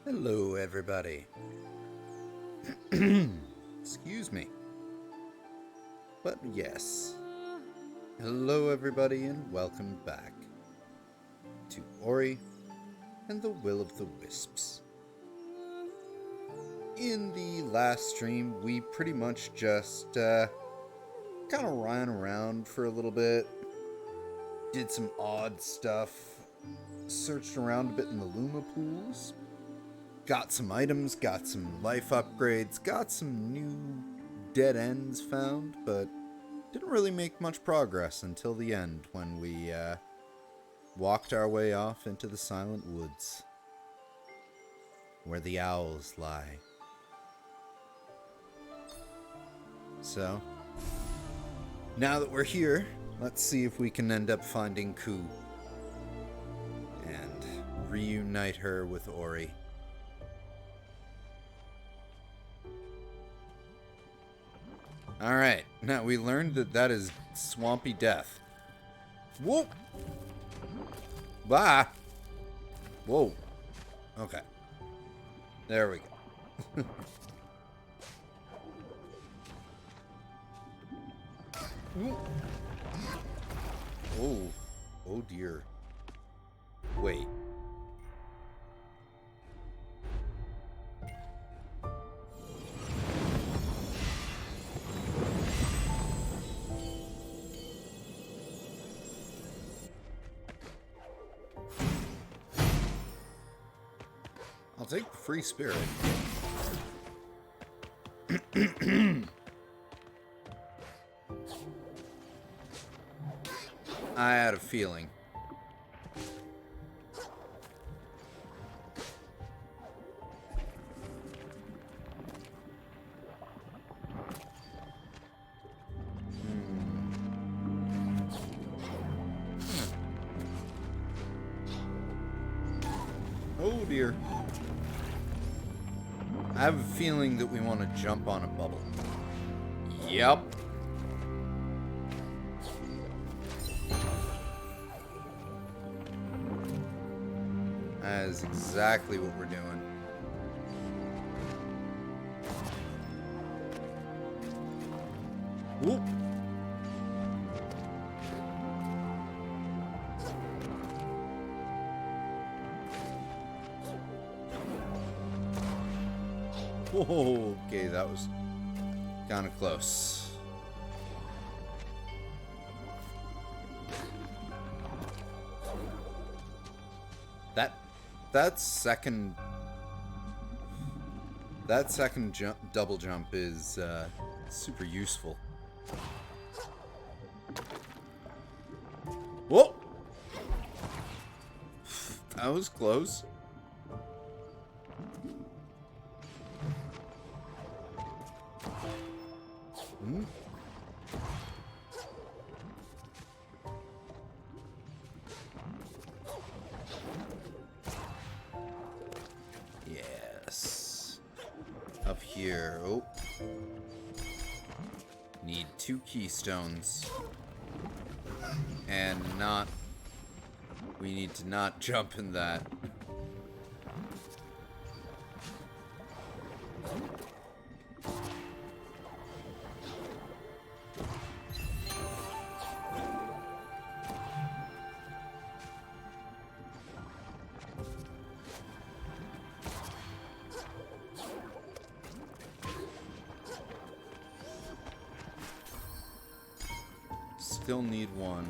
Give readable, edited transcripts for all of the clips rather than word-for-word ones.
Hello, everybody. Excuse me. But yes. Hello, everybody, and welcome back to Ori and the Will of the Wisps. In the last stream, we pretty much just kind of ran around for a little bit, did some odd stuff, searched around a bit in the Luma pools, got some items, got some life upgrades, got some new dead ends found, but didn't really make much progress until the end when we walked our way off into the silent woods where the owls lie. So, now that we're here, let's see if we can end up finding Ku and reunite her with Ori. Alright, now we learned that is Swampy Death. Whoa! Bah! Whoa. Okay. There we go. Oh. Oh dear. Wait. I'll take the free spirit. I had a feeling. Oh dear. I have a feeling that we want to jump on a bubble. Yep. That is exactly what we're doing. Whoop. Whoa, okay, that was kind of close. That second jump, double jump is super useful. Whoa! That was close. Yes. Up here. Oh. Need 2 keystones. And not... We need to not jump in that. Still need 1.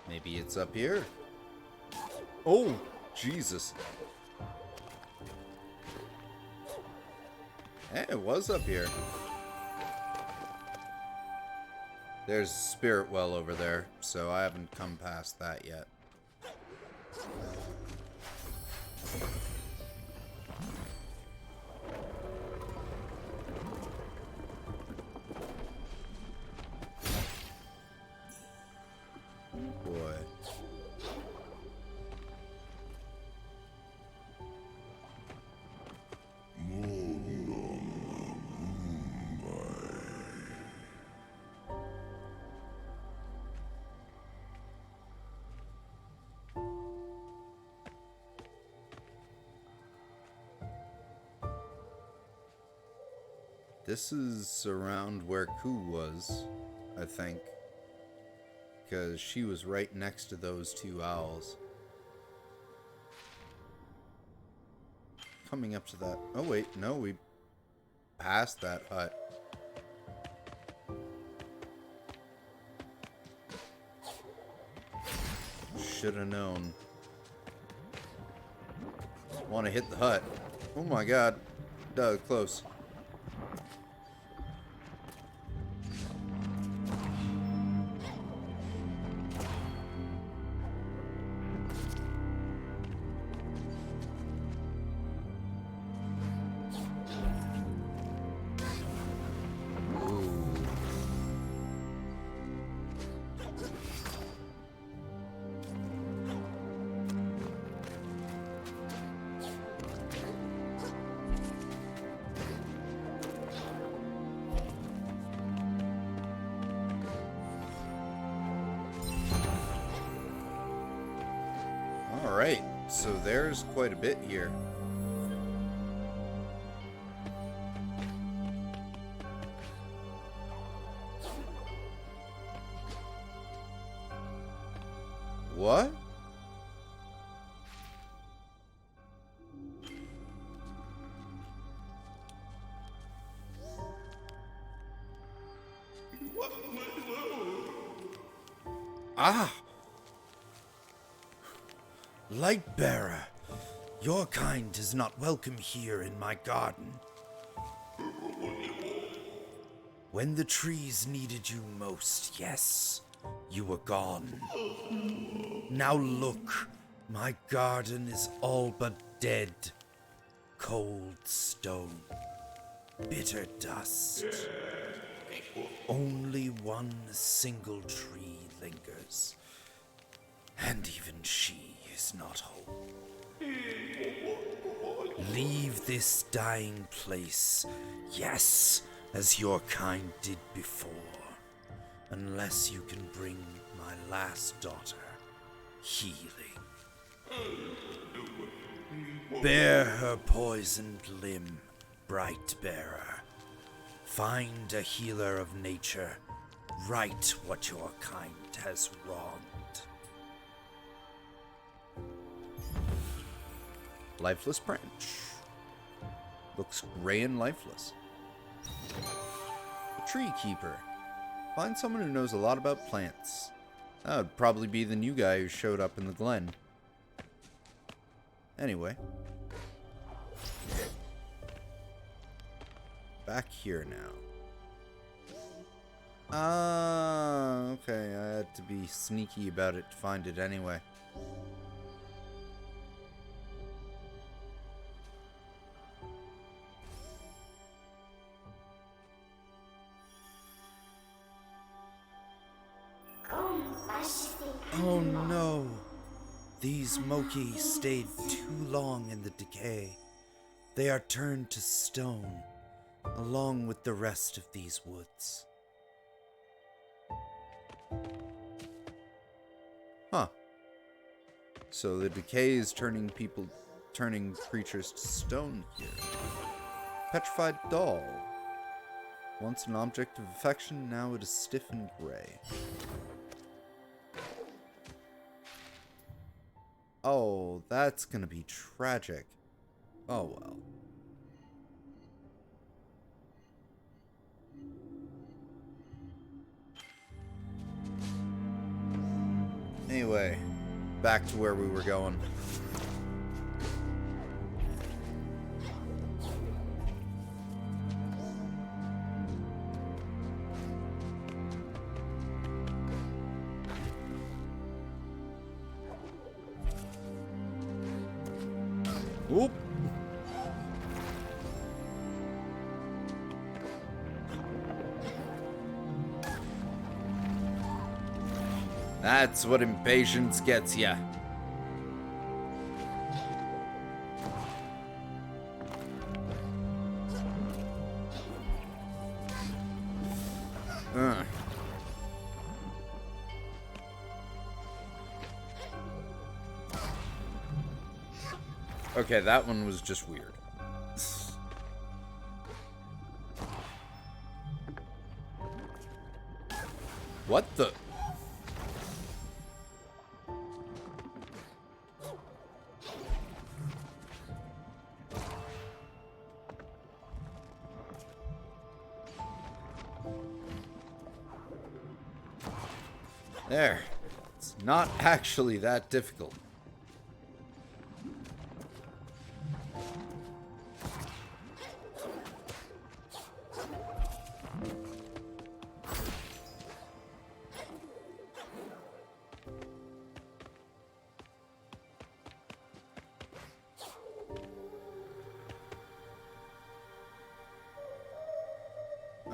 Maybe it's up here. Oh, Jesus. Hey, it was up here. There's a spirit well over there, so I haven't come past that yet. This is around where Ku was, I think. Because she was right next to those two owls. Coming up to that... Oh wait, no, we passed that hut. Should have known. Want to hit the hut. Oh my god. Close. Alright, so there's quite a bit here. What? Ah! Lightbearer, your kind is not welcome here in my garden. When the trees needed you most, yes, you were gone. Now look, my garden is all but dead. Cold stone, bitter dust. Only one single tree lingers, and even she is not whole. Leave this dying place, yes, as your kind did before, unless you can bring my last daughter healing. Bear her poisoned limb, bright bearer. Find a healer of nature, right what your kind has wronged. Lifeless branch. Looks gray and lifeless. A tree keeper. Find someone who knows a lot about plants. That would probably be the new guy who showed up in the glen. Anyway. Back here now. Ah, okay. I had to be sneaky about it to find it anyway. Oh no! These Moki stayed too long in the decay. They are turned to stone, along with the rest of these woods. Huh. So the decay is turning creatures to stone here. Petrified doll. Once an object of affection, now it is stiff and gray. Oh, that's gonna be tragic. Oh well. Anyway, back to where we were going. Oop. That's what impatience gets ya. Okay, that one was just weird. What the? There. It's not actually that difficult.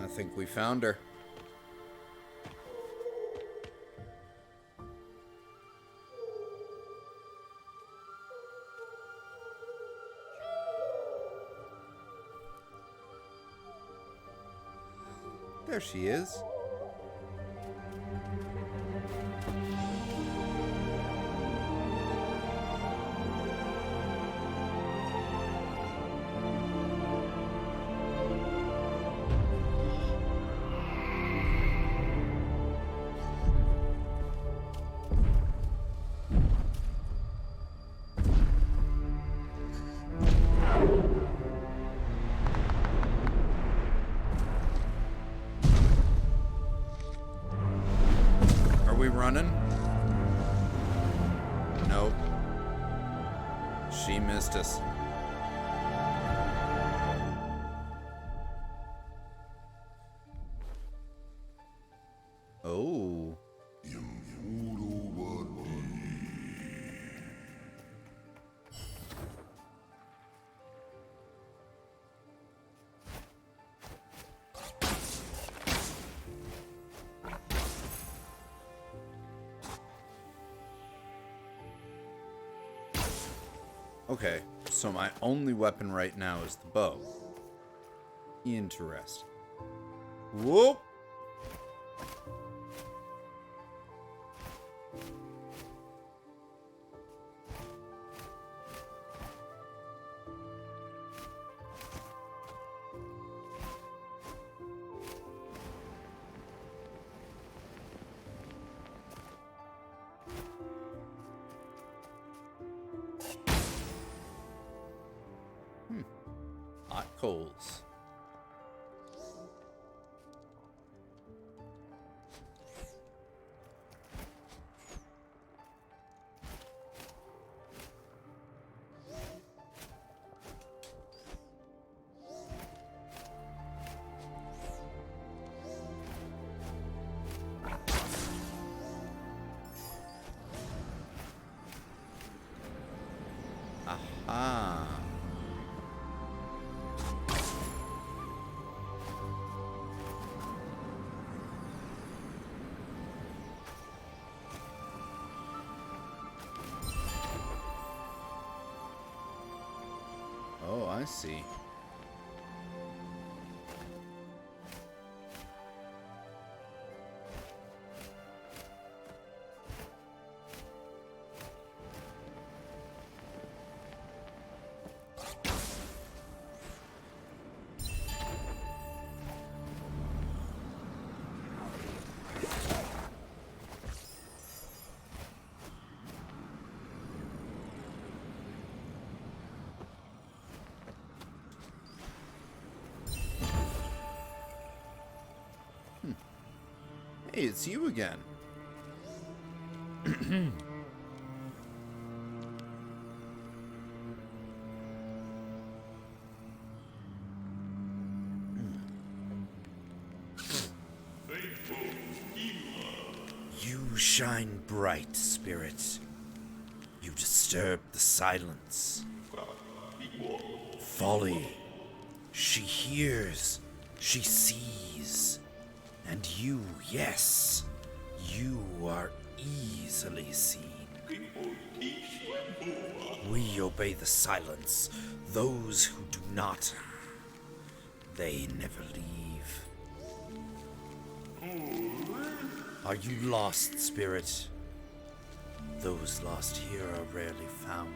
I think we found her. There she is. Running? Nope. She missed us. Oh. Okay, so my only weapon right now is the bow. Interesting. Whoop! Hot coals. Aha. Oh, I see. Hey, it's you again. You shine bright, spirit. You disturb the silence. Folly. She hears. She sees. And you, yes, you are easily seen. We obey the silence. Those who do not, they never leave. Are you lost, spirit? Those lost here are rarely found.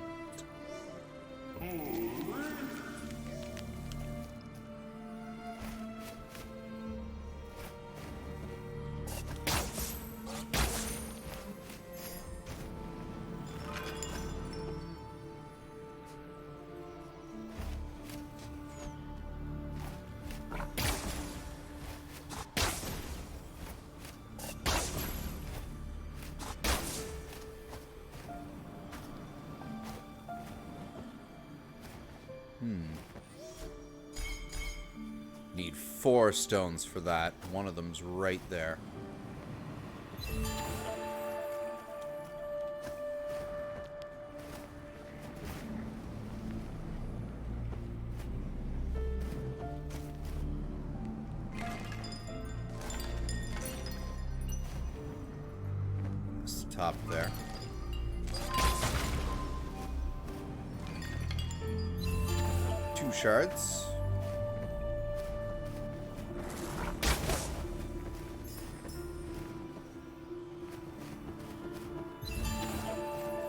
4 stones for that. One of them's right there. It's the top there. Shards.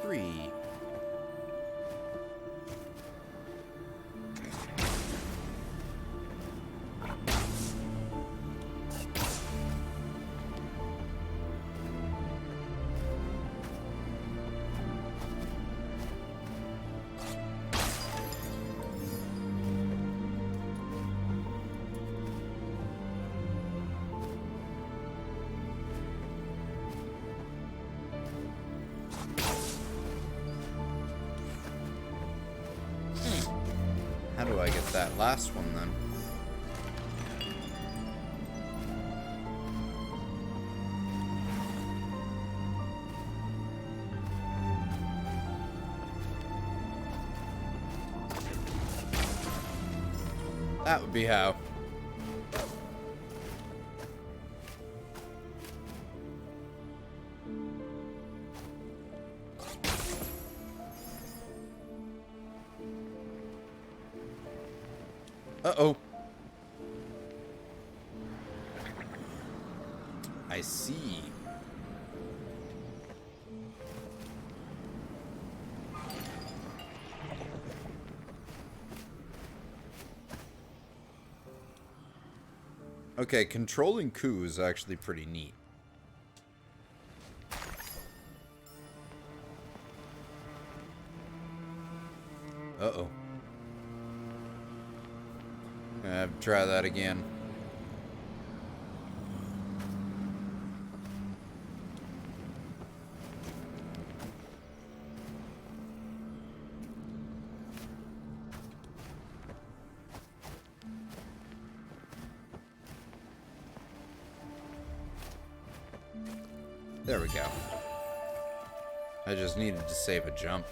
Three. How do I get that last one then? That would be how. Uh-oh. I see. Okay, controlling Ku is actually pretty neat. Uh-oh. I have to try that again. There we go. I just needed to save a jump.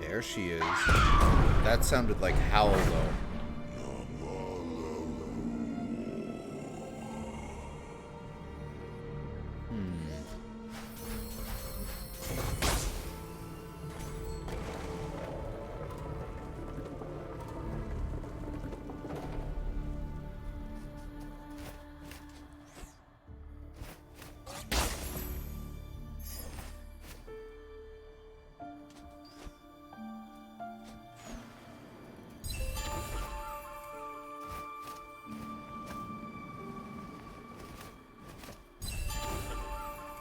There she is. That sounded like Howl, though.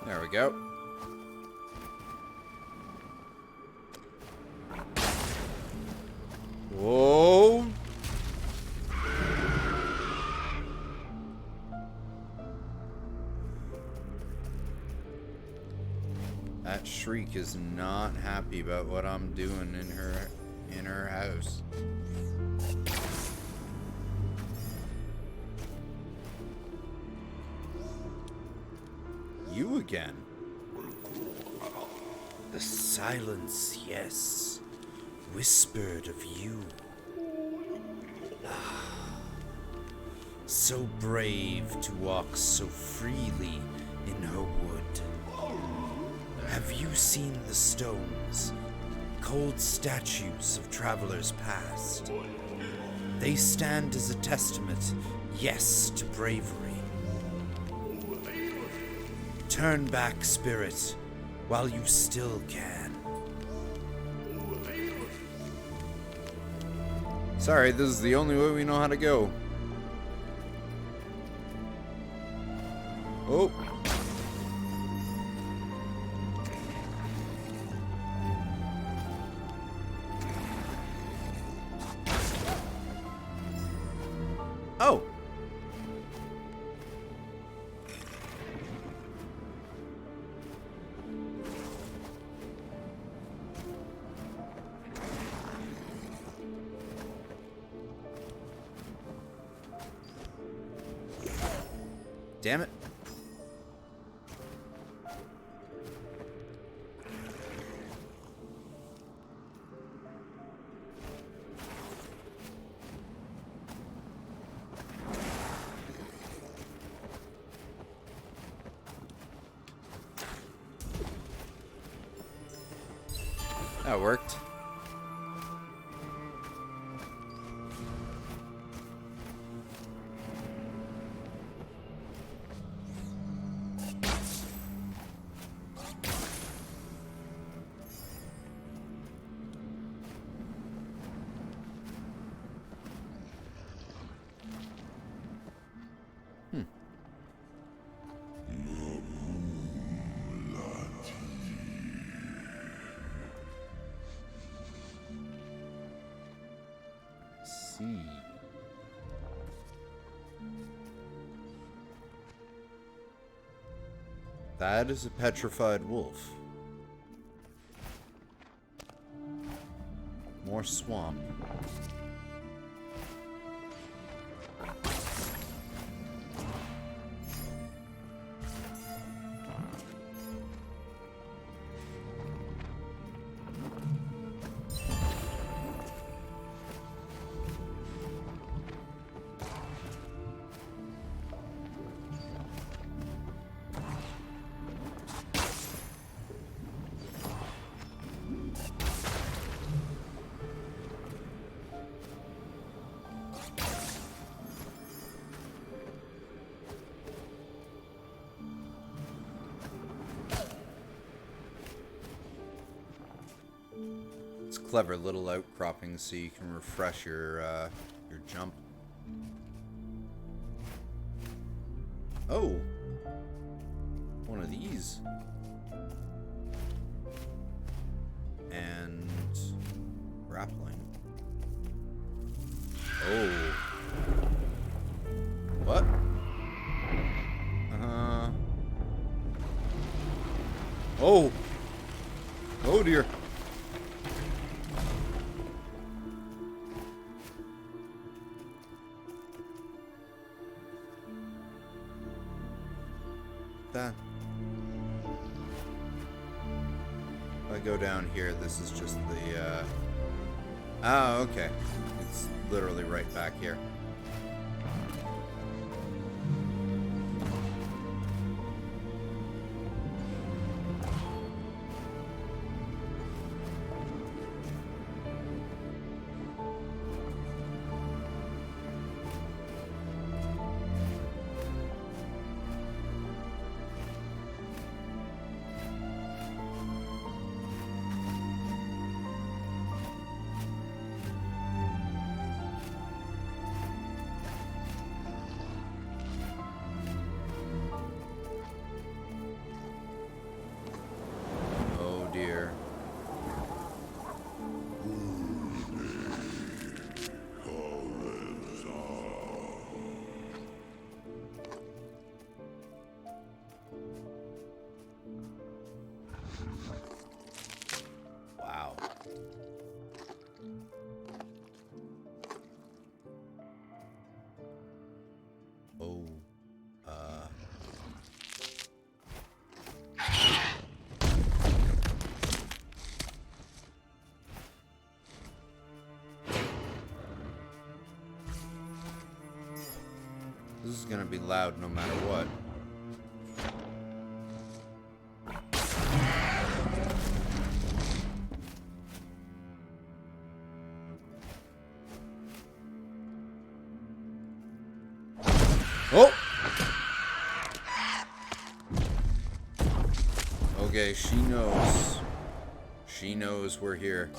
There we go. Whoa. That shriek is not happy about what I'm doing in her house. You again. The silence, yes, whispered of you. So brave to walk so freely in her wood. Have you seen the stones, cold statues of travelers past? They stand as a testament, yes, to bravery. Turn back, spirit, while you still can. Sorry, this is the only way we know how to go. Oh. Oh! Damn it. That worked. See. That is a petrified wolf. More swamp. Clever little outcroppings so you can refresh your jump. Oh, one of these, and grappling. Oh, what? Oh, oh dear. That. If I go down here, this is just the, oh, okay. It's literally right back here. This is gonna be loud no matter what. Oh! Okay, she knows. She knows we're here.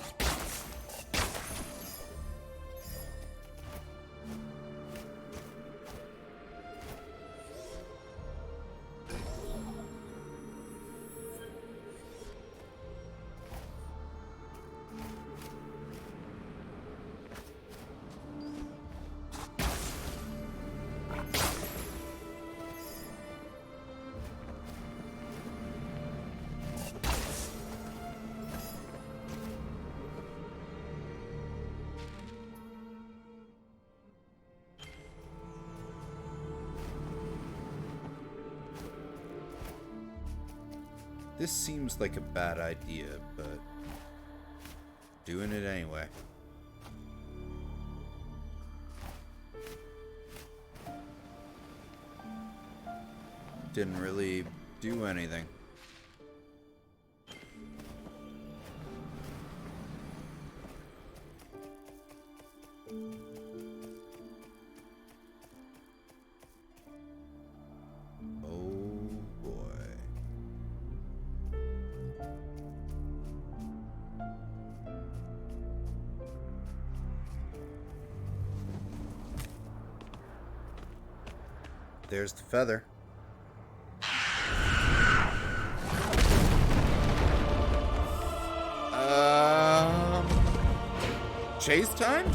This seems like a bad idea, but doing it anyway. Didn't really do anything. There's the feather. Chase time?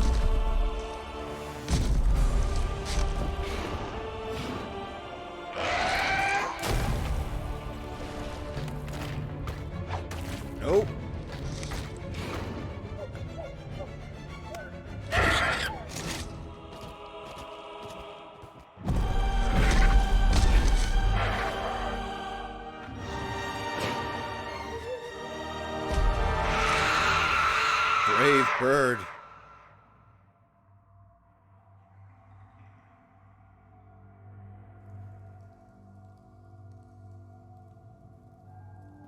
Nope. Brave bird.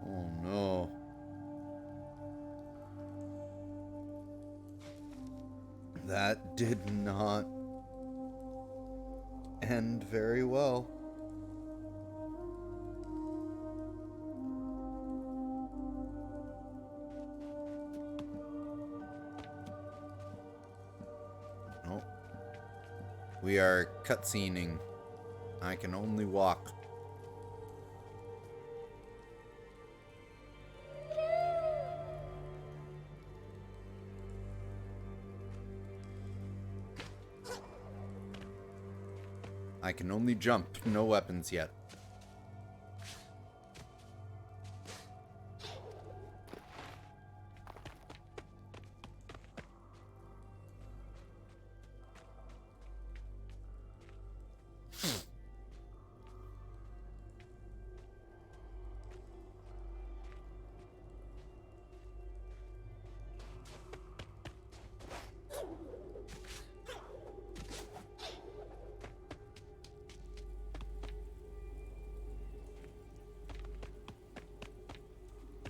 Oh no. That did not end very well. Oh. We are cutscening. I can only walk. I can only jump, no weapons yet.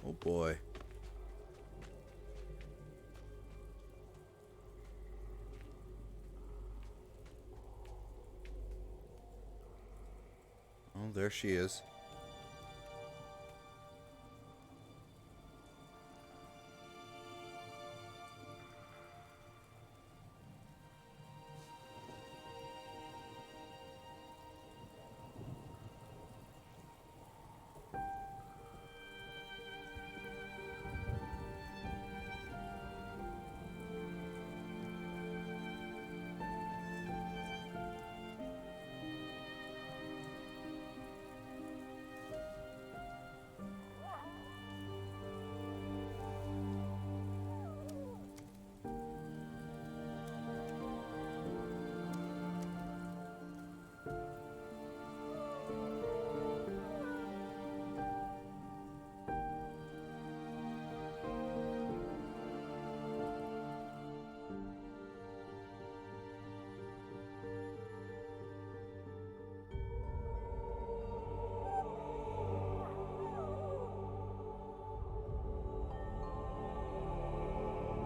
Oh boy. Oh, there she is.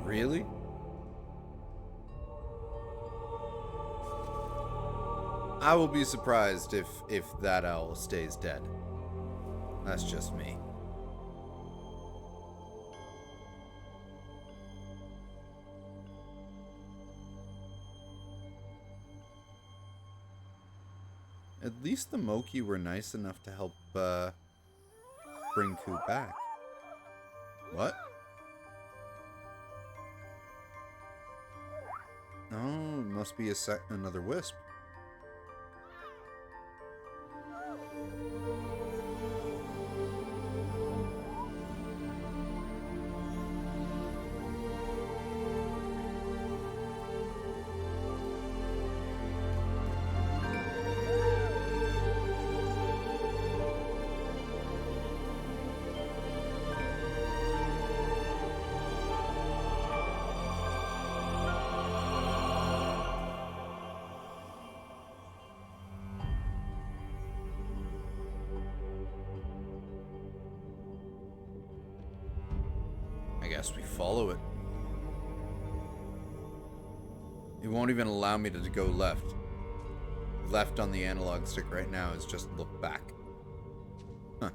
Really? I will be surprised if that owl stays dead. That's just me. At least the Moki were nice enough to help bring Ku back. What? Oh, it must be another wisp. Guess we follow it. It won't even allow me to go left. Left on the analog stick right now is just look back. Huh.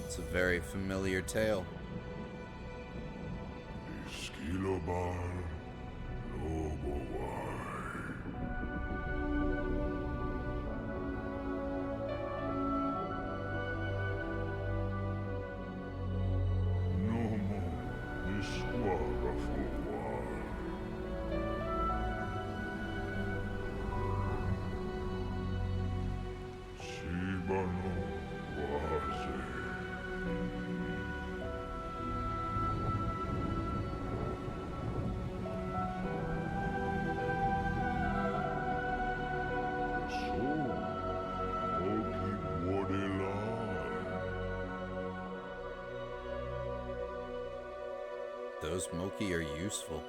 It's a very familiar tale. Those Moki are useful.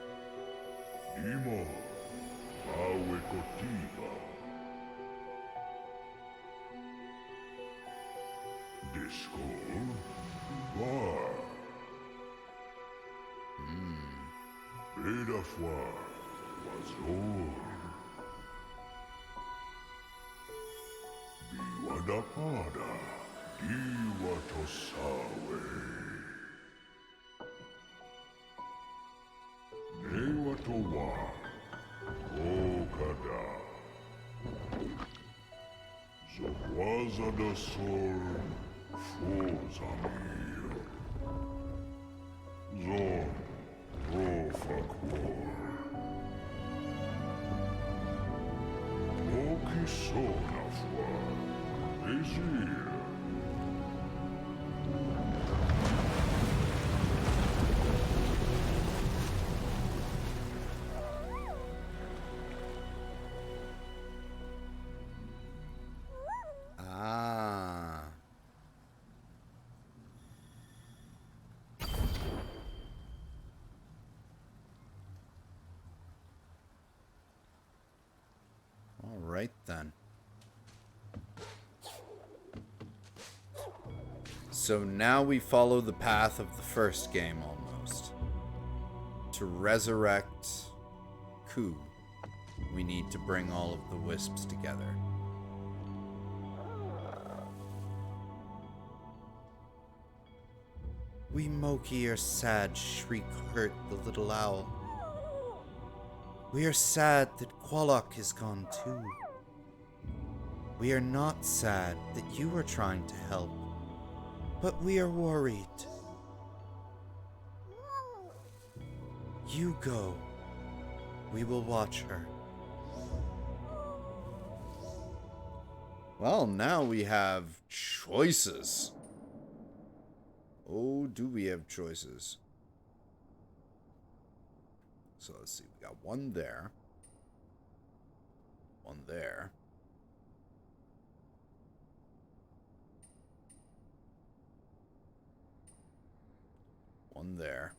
Right then. So now we follow the path of the first game almost. To resurrect Ku, we need to bring all of the Wisps together. We Moki are sad, shriek hurt the little owl. We are sad that Qualok is gone too. We are not sad that you are trying to help, but we are worried. You go. We will watch her. Well, now we have choices. Oh, do we have choices? So let's see. We got one there. One there. One there.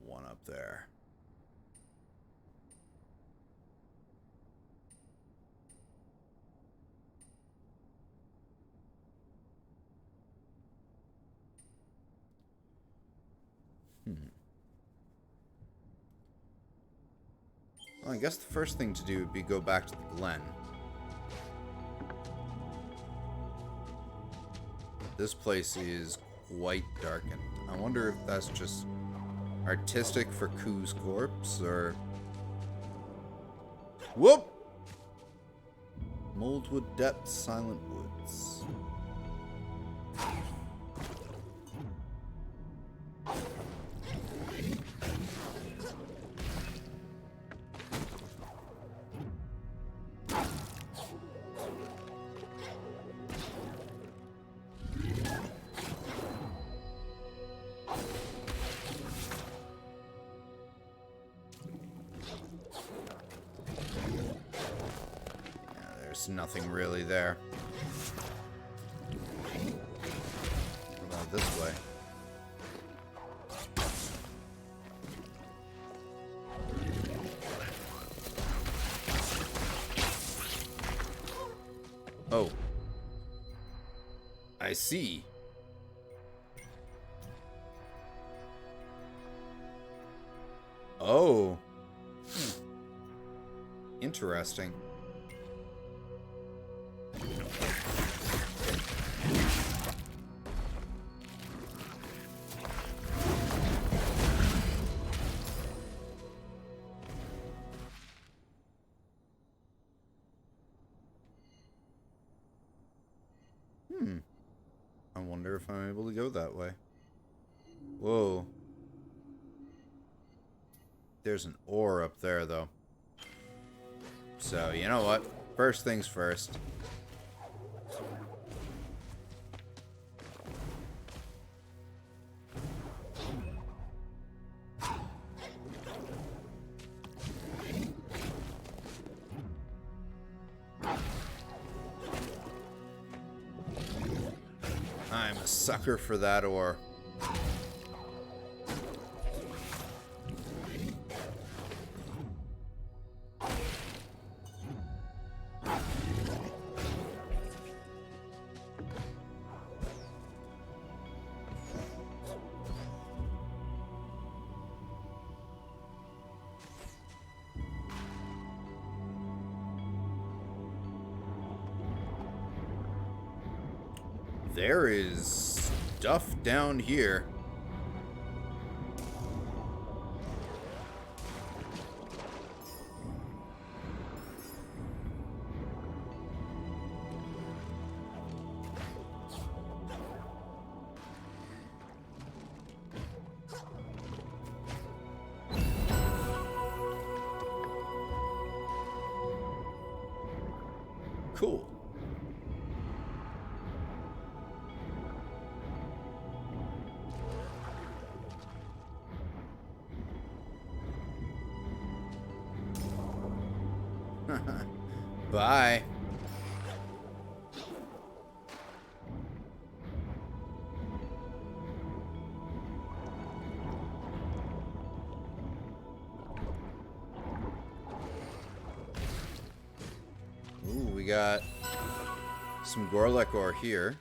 One up there. Well, I guess the first thing to do would be go back to the Glen. This place is quite darkened. I wonder if that's just artistic for Ku's corpse, or... Whoop! Moldwood Depths, Silent Woods. There's nothing really there. What about this way? Oh. I see. Oh. Interesting. I wonder if I'm able to go that way. Whoa. There's an ore up there, though. So, you know what? First things first. I'm a sucker for that ore. There is stuff down here. Cool. Bye. Ooh, we got some Gorlek ore here.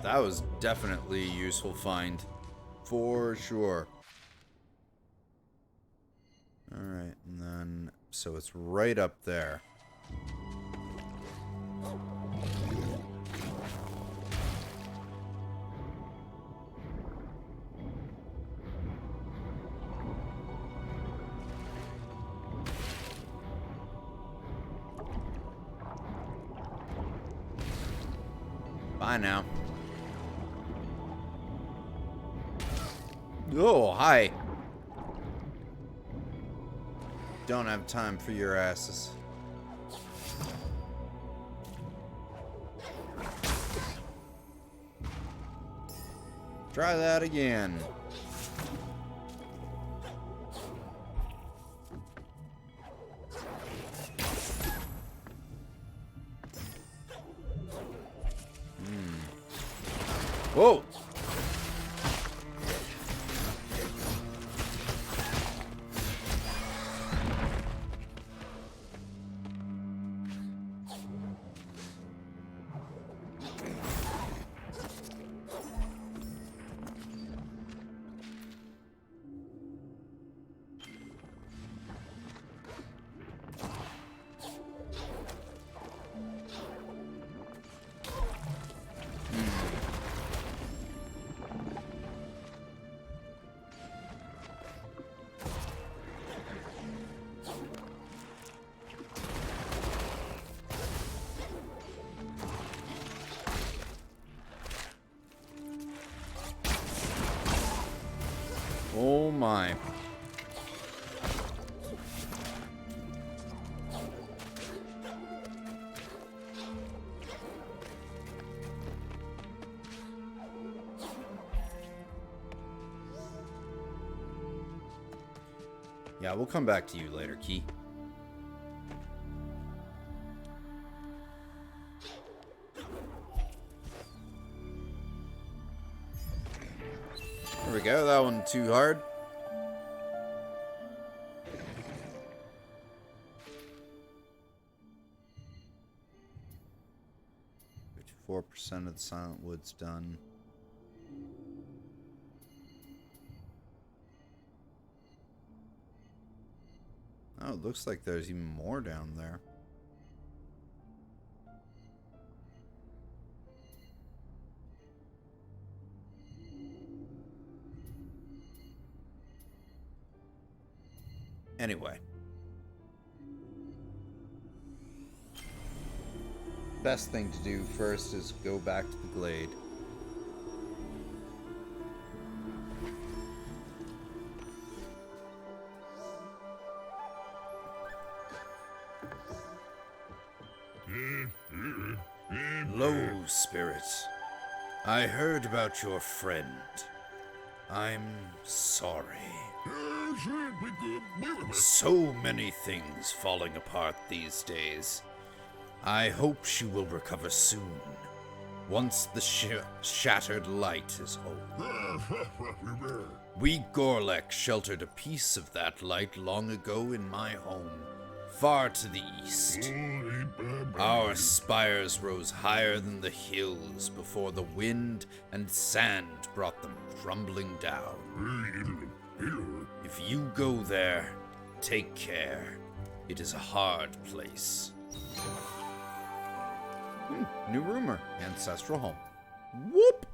That was definitely a useful find. For sure. Alright, and then... So it's right up there. Bye now. Oh, hi. Don't have time for your asses. Try that again. Whoa! Oh my. Yeah, we'll come back to you later, Key. There we go, that one too hard. 54% of the Silent Woods done. Oh, it looks like there's even more down there. Anyway. Best thing to do first is go back to the glade. Lo, spirit. I heard about your friend. I'm sorry. So many things falling apart these days. I hope she will recover soon, once the shattered light is whole. We Gorlek sheltered a piece of that light long ago in my home, far to the east. Our spires rose higher than the hills before the wind and sand brought them crumbling down. If you go there, take care. It is a hard place. New rumor. Ancestral home. Whoop!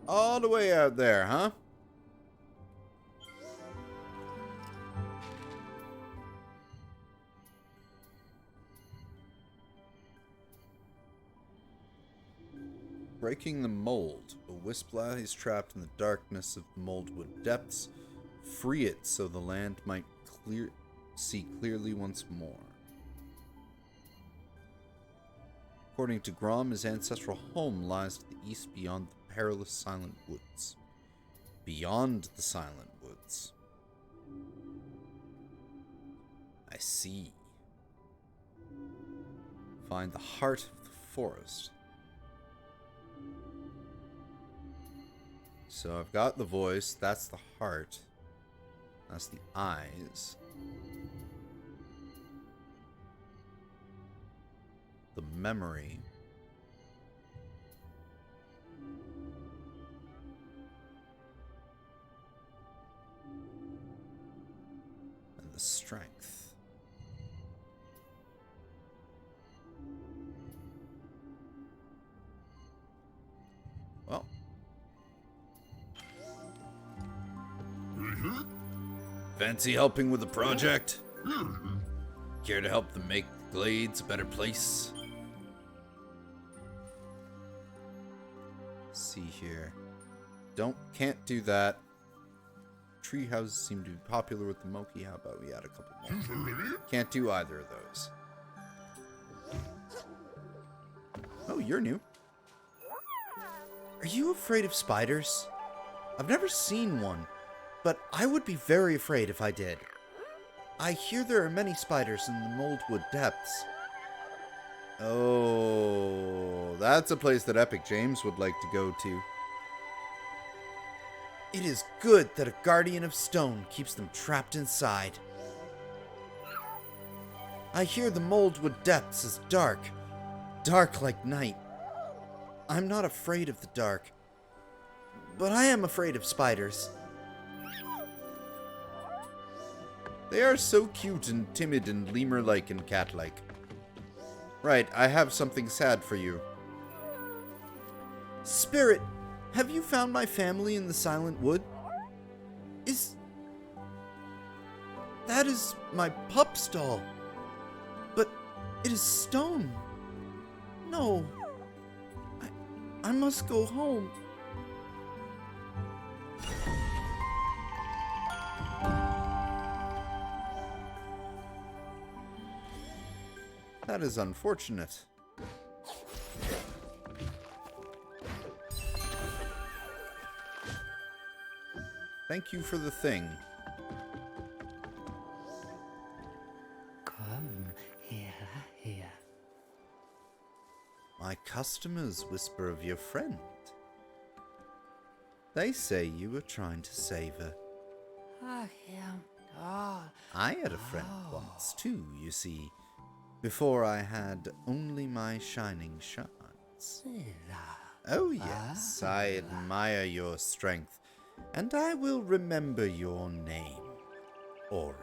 All the way out there, huh? Breaking the mold. A wisp lies trapped in the darkness of the moldwood depths. Free it so the land might see clearly once more. According to Grom, his ancestral home lies to the east beyond the perilous Silent Woods. Beyond the Silent Woods. I see. Find the heart of the forest. So I've got the voice, that's the heart. That's the eyes. The memory. And the strength. Well. Fancy helping with the project? Care to help them make the glades a better place? See here. Can't do that. Tree houses seem to be popular with the Moki. How about we add a couple more? Can't do either of those. Oh, you're new. Are you afraid of spiders? I've never seen one, but I would be very afraid if I did. I hear there are many spiders in the Moldwood depths. Oh, that's a place that Epic James would like to go to. It is good that a guardian of stone keeps them trapped inside. I hear the Moldwood depths is dark. Dark like night. I'm not afraid of the dark, but I am afraid of spiders. They are so cute and timid and lemur-like and cat-like. Right, I have something sad for you. Spirit, have you found my family in the Silent Wood? That is my pup stall. But it is stone. No. I must go home. That is unfortunate. Thank you for the thing. Come here. My customers whisper of your friend. They say you were trying to save her. I had a friend once too, you see, before I had only my shining shards. Oh yes, I admire your strength, and I will remember your name, Ori.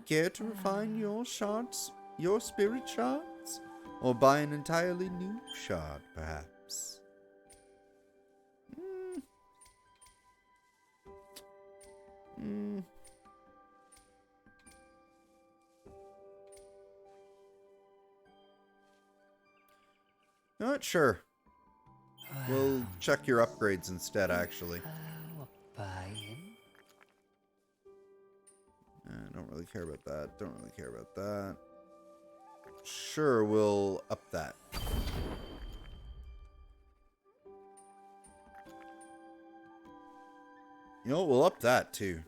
Care to refine your shards, your spirit shards? Or buy an entirely new shard, perhaps? Not sure. We'll check your upgrades instead, actually. Don't really care about that. Don't really care about that. Sure, we'll up that. You know, we'll up that too.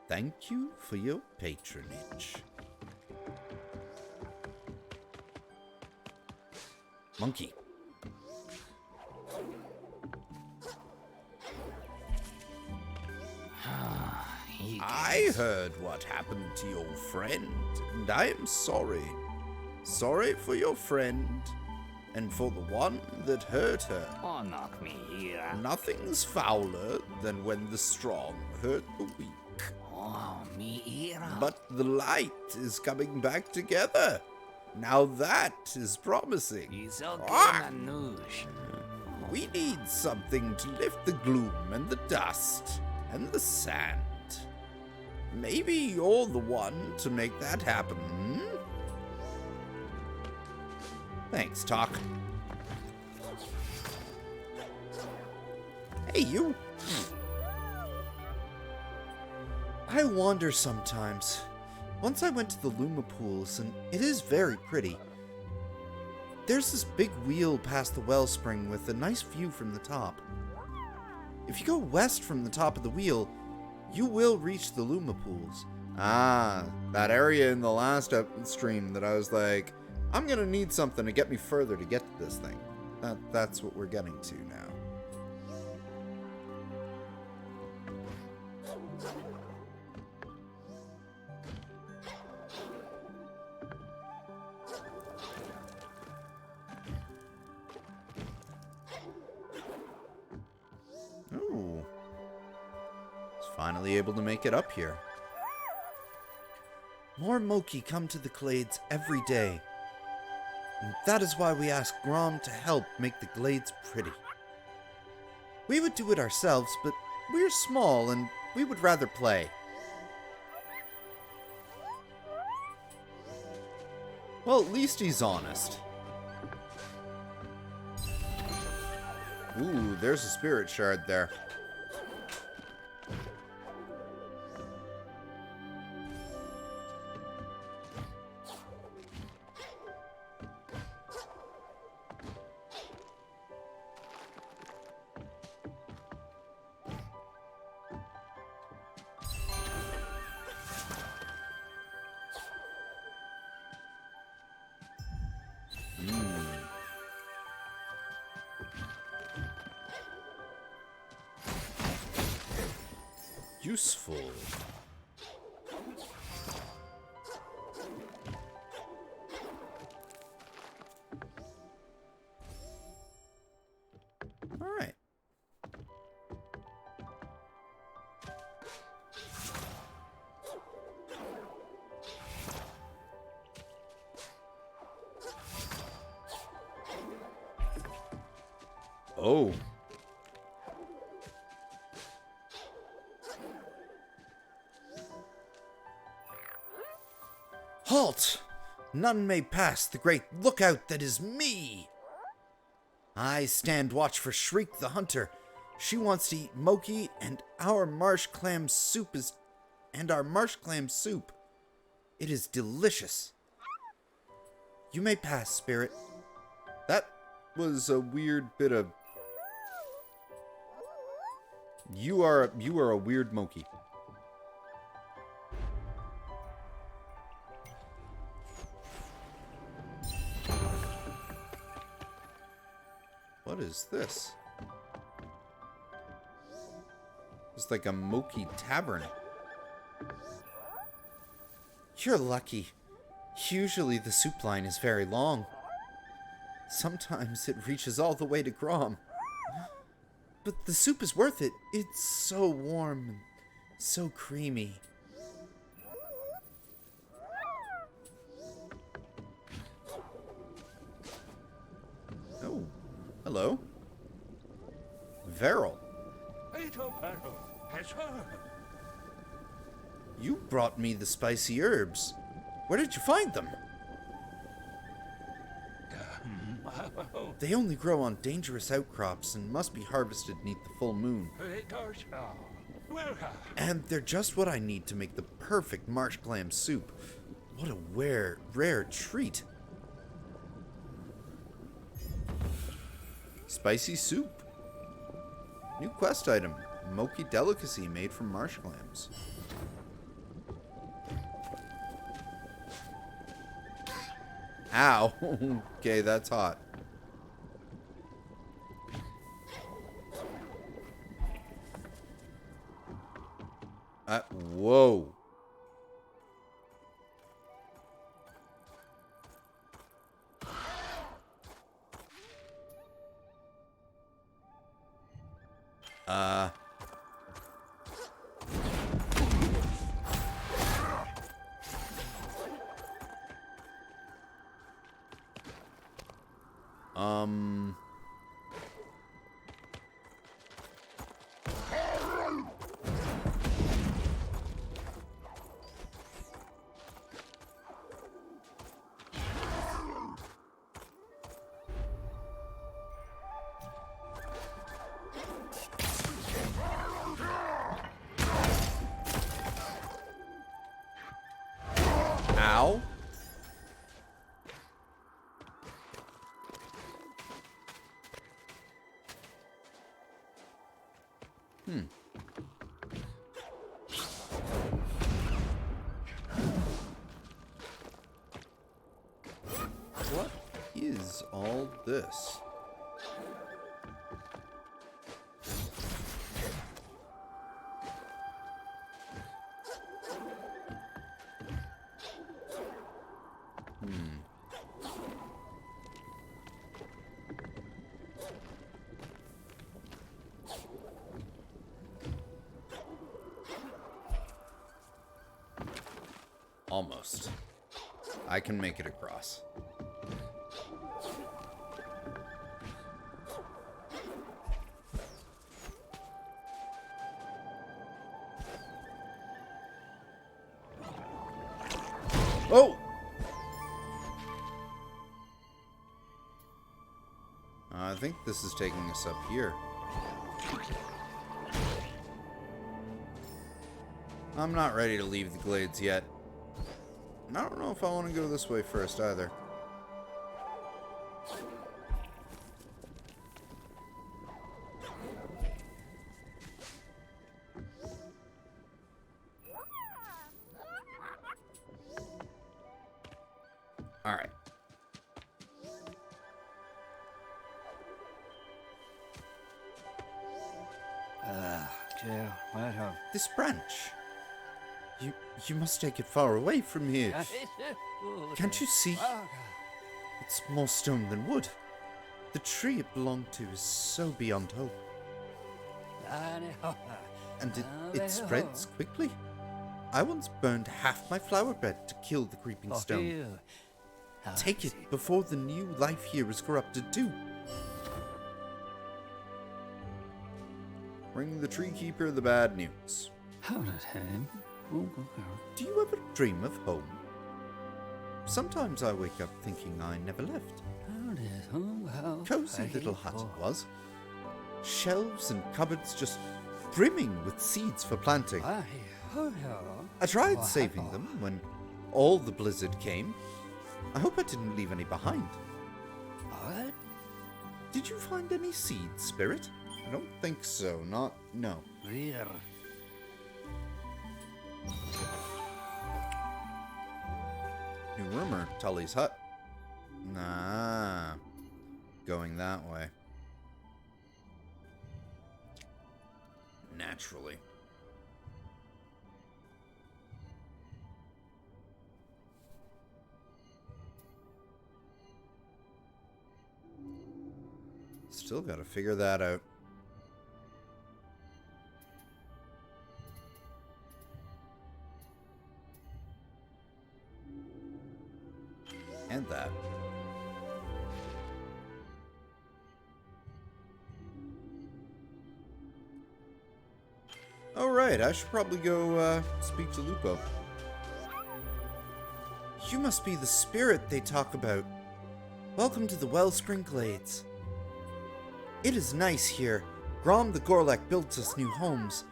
Thank you for your patronage. Monkey. I heard what happened to your friend, and I am sorry. Sorry for your friend, and for the one that hurt her. Nothing's fouler than when the strong hurt the weak. But the light is coming back together. Now that is promising. We need something to lift the gloom and the dust and the sand. Maybe you're the one to make that happen, hmm? Thanks, Talk. Hey, you! I wander sometimes. Once I went to the Luma pools, and it is very pretty. There's this big wheel past the wellspring with a nice view from the top. If you go west from the top of the wheel, you will reach the Luma pools. Ah, that area in the last stream that I was like, I'm gonna need something to get me further to get to this thing. That's what we're getting to now. Ooh. He's finally able to make it up here. More Moki come to the glades every day. And that is why we ask Grom to help make the glades pretty. We would do it ourselves, but we're small and we would rather play. Well, at least he's honest. Ooh, there's a spirit shard there. Useful. All right. Oh. Halt! None may pass the great lookout that is me! I stand watch for Shriek the Hunter, She wants to eat Moki, and our marsh clam soup is... And our marsh clam soup. It is delicious. You may pass, Spirit. That was a weird bit of... You are a weird Moki. What is this? It's like a Moki tavern. You're lucky. Usually the soup line is very long. Sometimes it reaches all the way to Grom. But the soup is worth it. It's so warm and so creamy. Oh, hello. Veril. You brought me the spicy herbs. Where did you find them? They only grow on dangerous outcrops and must be harvested neath the full moon. And they're just what I need to make the perfect marsh clam soup. What a rare treat. Spicy soup. New quest item. Moki delicacy made from marsh clams. Ow. Okay, that's hot. Whoa. Ow. What is all this? Almost. I can make it across. Oh! I think this is taking us up here. I'm not ready to leave the glades yet. I don't know if I want to go this way first either. Alright. This branch. You must take it far away from here. Can't you see? It's more stone than wood. The tree it belonged to is so beyond hope. And it spreads quickly. I once burned half my flower bed to kill the creeping stone. Take it before the new life here is corrupted too. Bring the tree keeper the bad news. Do you ever dream of home? Sometimes I wake up thinking I never left. Cozy little hut it was. Shelves and cupboards just brimming with seeds for planting. I tried saving them when all the blizzard came. I hope I didn't leave any behind. What? Did you find any seeds, Spirit? I don't think so. No. Here. New rumor, Tully's hut. Nah. Going that way. Naturally. Still gotta figure that out. And that. Alright, I should probably go speak to Lupo. You must be the spirit they talk about. Welcome to the Wellspring Glades. It is nice here. Grom the Gorlek built us new homes,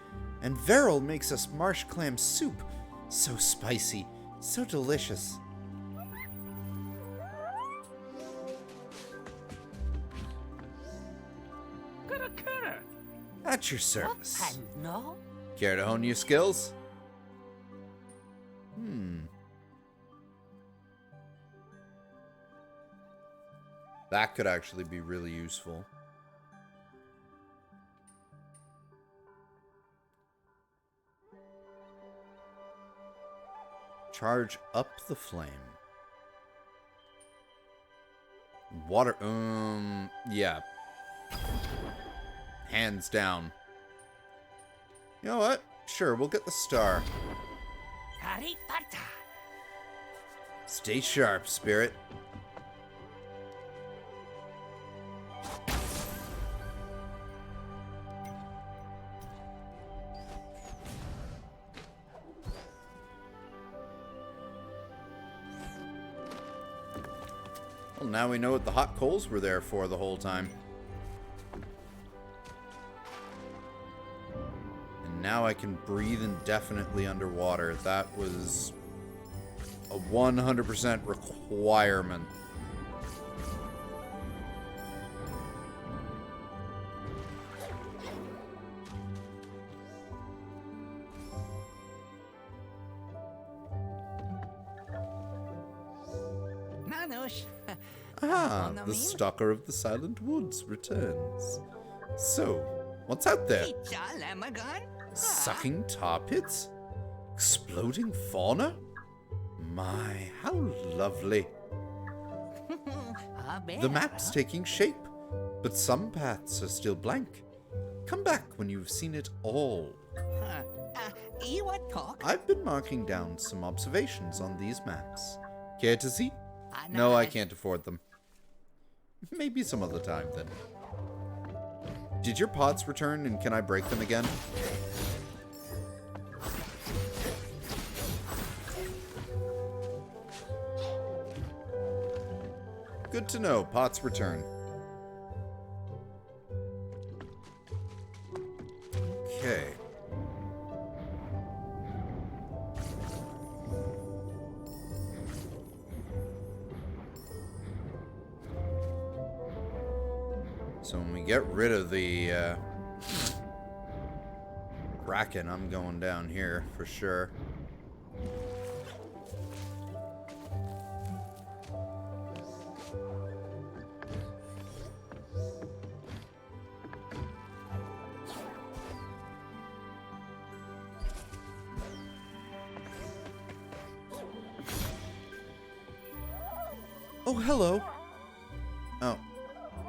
and Veril makes us marsh clam soup. So spicy, so delicious. At your service. No? Care to hone your skills? That could actually be really useful. Charge up the flame. Water, yeah. Hands down. You know what? Sure, we'll get the star. Stay sharp, Spirit. Well, now we know what the hot coals were there for the whole time. And now I can breathe indefinitely underwater. That was a 100% requirement. Ah, the stalker of the Silent Woods returns. So, what's out there? Sucking tar pits? Exploding fauna? My, how lovely. The map's taking shape, but some paths are still blank. Come back when you've seen it all. I've been marking down some observations on these maps. Care to see? No, I can't afford them. Maybe some other time, then. Did your pots return, and can I break them again? Good to know. Pots return. Okay. So when we get rid of the Kraken, I'm going down here for sure. Oh, hello. Oh,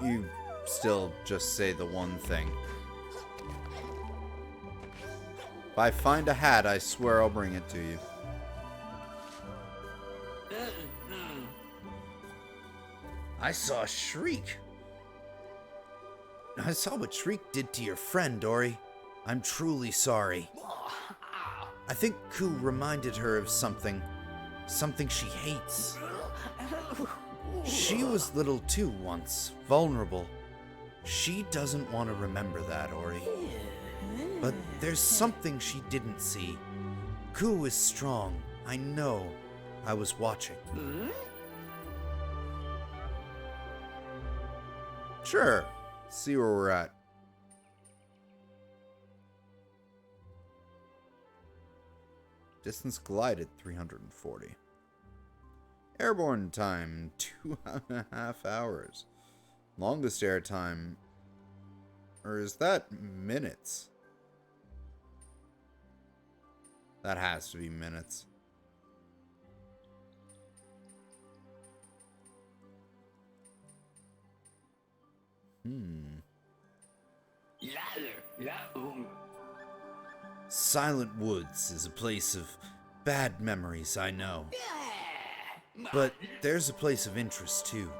you still just say the one thing. If I find a hat, I swear I'll bring it to you. I saw Shriek. I saw what Shriek did to your friend, Ori. I'm truly sorry. I think Ku reminded her of something. Something she hates. She was little too once, vulnerable. She doesn't want to remember that, Ori. But there's something she didn't see. Ku is strong. I know. I was watching. Sure. See where we're at. Distance glided 340. Airborne time 2.5 hours. Longest air time, or is that minutes? That has to be minutes. Silent Woods is a place of bad memories, I know. But there's a place of interest, too.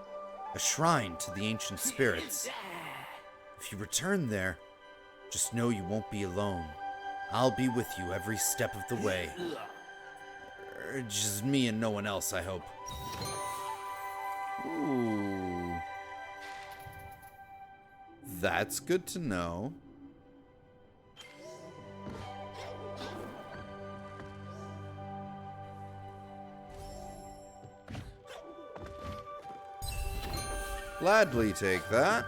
A shrine to the ancient spirits. If you return there, just know you won't be alone. I'll be with you every step of the way. Just me and no one else, I hope. Ooh. That's good to know. Gladly take that.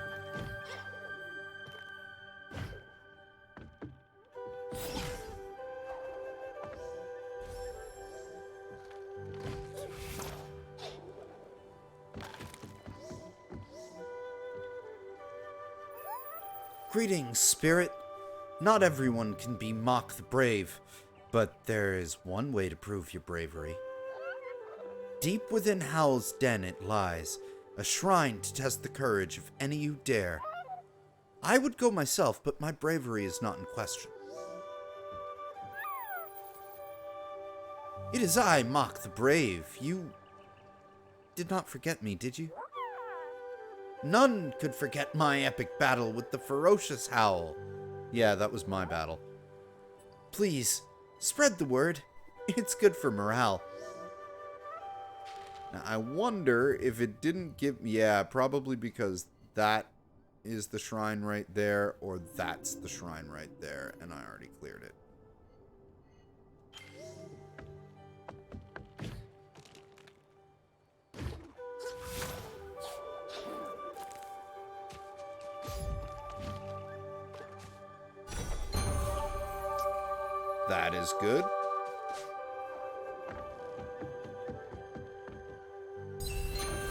Greetings, spirit. Not everyone can be Mock the Brave, but there is one way to prove your bravery. Deep within Howl's den it lies, a shrine to test the courage of any who dare. I would go myself, but my bravery is not in question. It is I, Mock the Brave. You did not forget me, did you? None could forget my epic battle with the ferocious Howl. Yeah, that was my battle. Please, spread the word. It's good for morale. Now, I wonder if it didn't give... Yeah, probably because that is the shrine right there, or that's the shrine right there, and I already cleared it. That is good.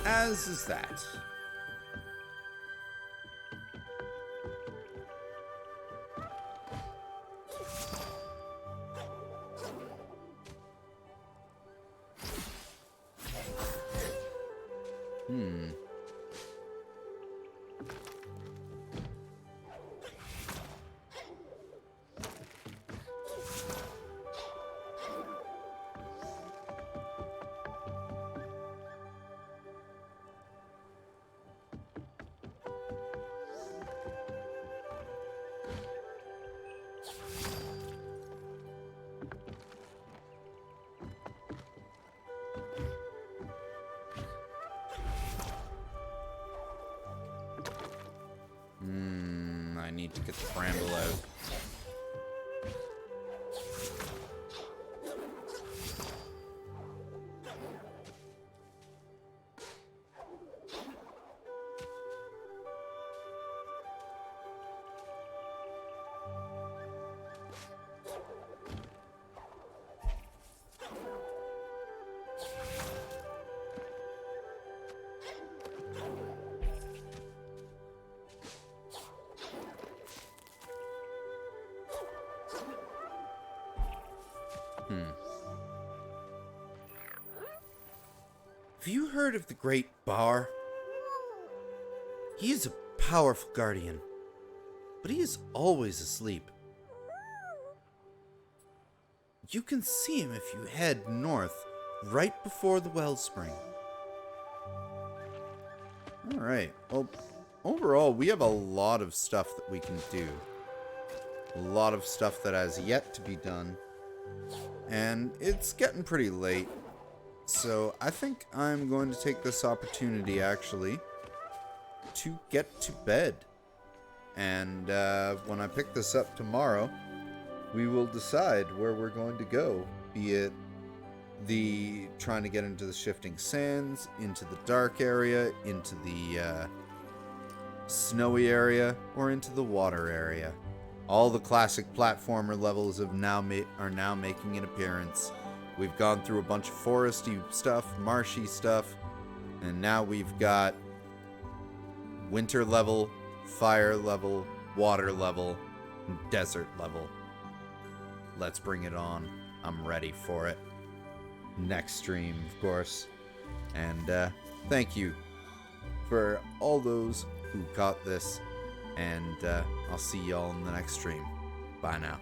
As is that. I need to get the bramble out. Have you heard of the Great Bar? He is a powerful guardian, but he is always asleep. You can see him if you head north, right before the wellspring. Alright, well, overall, we have a lot of stuff that we can do. A lot of stuff that has yet to be done. And it's getting pretty late. So I think I'm going to take this opportunity, actually, to get to bed. And when I pick this up tomorrow, we will decide where we're going to go. Be it the trying to get into the shifting sands, into the dark area, into the snowy area, or into the water area. All the classic platformer levels are now making an appearance. We've gone through a bunch of foresty stuff, marshy stuff, and now we've got winter level, fire level, water level, and desert level. Let's bring it on. I'm ready for it. Next stream, of course. And thank you for all those who caught this. And I'll see y'all in the next stream. Bye now.